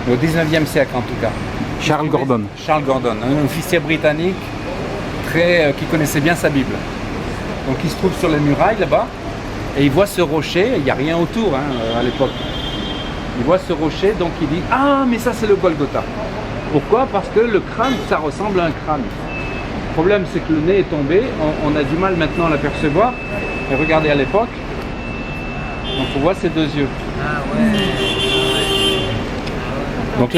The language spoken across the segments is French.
au 19e siècle en tout cas. Charles Gordon. Charles Gordon, un officier britannique qui connaissait bien sa Bible. Donc il se trouve sur les murailles là-bas et il voit ce rocher, il n'y a rien autour à l'époque. Il voit ce rocher, donc il dit « Ah, mais ça c'est le Golgotha ». Pourquoi? Parce que le crâne, ça ressemble à un crâne. Le problème c'est que le nez est tombé, on a du mal maintenant à l'apercevoir. Et regardez à l'époque, donc on voit ces deux yeux. Ah ouais. Donc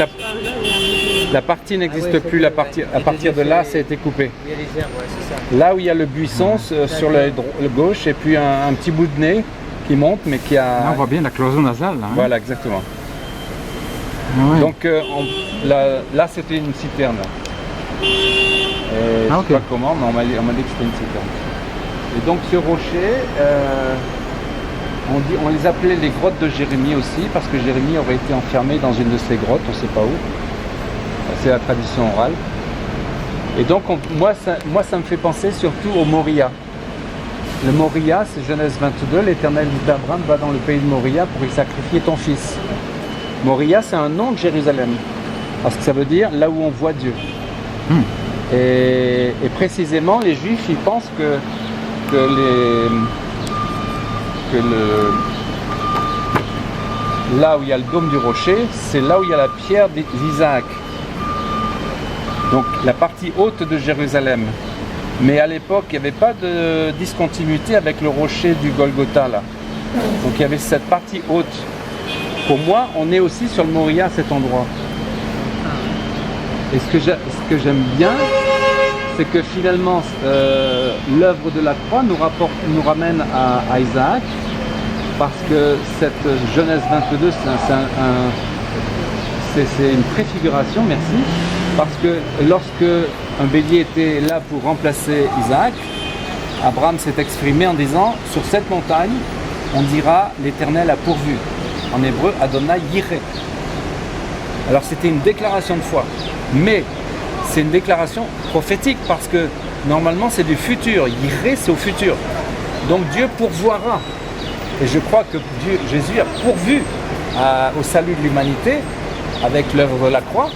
la partie n'existe plus, à partir de là, ça a été coupé. Il y a les herbes, ouais, c'est ça. Là où il y a le buisson sur le gauche et puis un petit bout de nez qui monte mais qui a... Là, on voit bien la cloison nasale. Là, hein. Voilà, exactement. Ah ouais. Donc là c'était une citerne. Et je ok. sais pas comment, mais on m'a dit que c'était une citerne. Et donc ce rocher, on les appelait les grottes de Jérémie aussi, parce que Jérémie aurait été enfermé dans une de ces grottes, on ne sait pas où. C'est la tradition orale. Et donc moi ça me fait penser surtout au Moria. Le Moria, c'est Genèse 22, l'Éternel dit d'Abraham, va dans le pays de Moria pour y sacrifier ton fils. Moria, c'est un nom de Jérusalem, parce que ça veut dire là où on voit Dieu. Et précisément, les Juifs, ils pensent là où il y a le dôme du rocher, c'est là où il y a la pierre d'Isaac. Donc la partie haute de Jérusalem. Mais à l'époque, il n'y avait pas de discontinuité avec le rocher du Golgotha là. Donc il y avait cette partie haute. Pour moi, on est aussi sur le Moria à cet endroit. Et ce que j'aime bien, c'est que finalement, l'œuvre de la croix nous ramène à Isaac, parce que cette Genèse 22, c'est une préfiguration, merci, parce que lorsque un bélier était là pour remplacer Isaac, Abraham s'est exprimé en disant, sur cette montagne, on dira l'Éternel a pourvu. En hébreu, Adonai Yireh. Alors c'était une déclaration de foi, mais c'est une déclaration prophétique parce que normalement c'est du futur. Yireh, c'est au futur. Donc Dieu pourvoira. Et je crois que Jésus a pourvu au salut de l'humanité avec l'œuvre de la croix.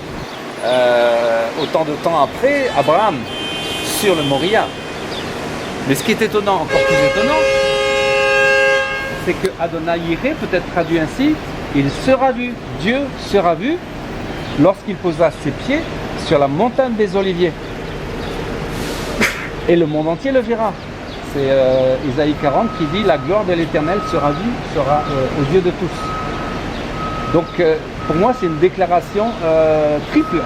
Autant de temps après, Abraham sur le Moria. Mais ce qui est étonnant, encore plus étonnant, c'est que Adonai Yireh peut être traduit ainsi, il sera vu, Dieu sera vu lorsqu'il posera ses pieds sur la montagne des Oliviers. Et le monde entier le verra. C'est Isaïe 40 qui dit la gloire de l'Éternel sera vue, sera aux yeux de tous. Donc pour moi c'est une déclaration triple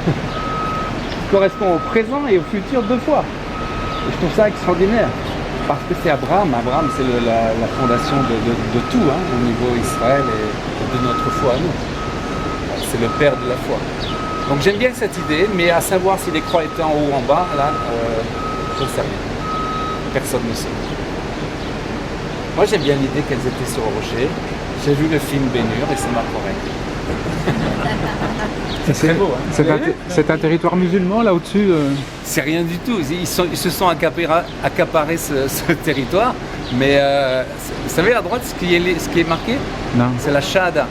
qui correspond au présent et au futur deux fois. Et je trouve ça extraordinaire. Parce que c'est Abraham, c'est la fondation de tout au niveau Israël et de notre foi à nous. C'est le père de la foi. Donc j'aime bien cette idée, mais à savoir si les croix étaient en haut ou en bas, là, je ne sais rien. Personne ne sait. Moi j'aime bien l'idée qu'elles étaient sur le rocher. J'ai vu le film Ben-Hur et ça m'a convaincu. C'est très beau. C'est un territoire musulman là au-dessus C'est rien du tout. Ils se sont accaparés ce territoire. Mais vous savez à droite ce qui est marqué? Non. C'est la Shahada.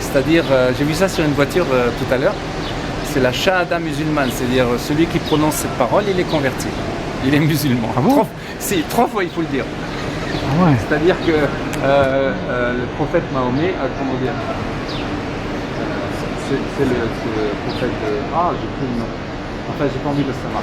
C'est-à-dire, j'ai vu ça sur une voiture tout à l'heure. C'est la Shahada musulmane. C'est-à-dire celui qui prononce cette parole, il est converti. Il est musulman. Ah bon? Trois fois il faut le dire. Ah ouais. C'est-à-dire que le prophète Mahomet a comment dire? C'est le prophète de... Ah, j'ai plus le nom. Enfin, j'ai pas envie de le savoir.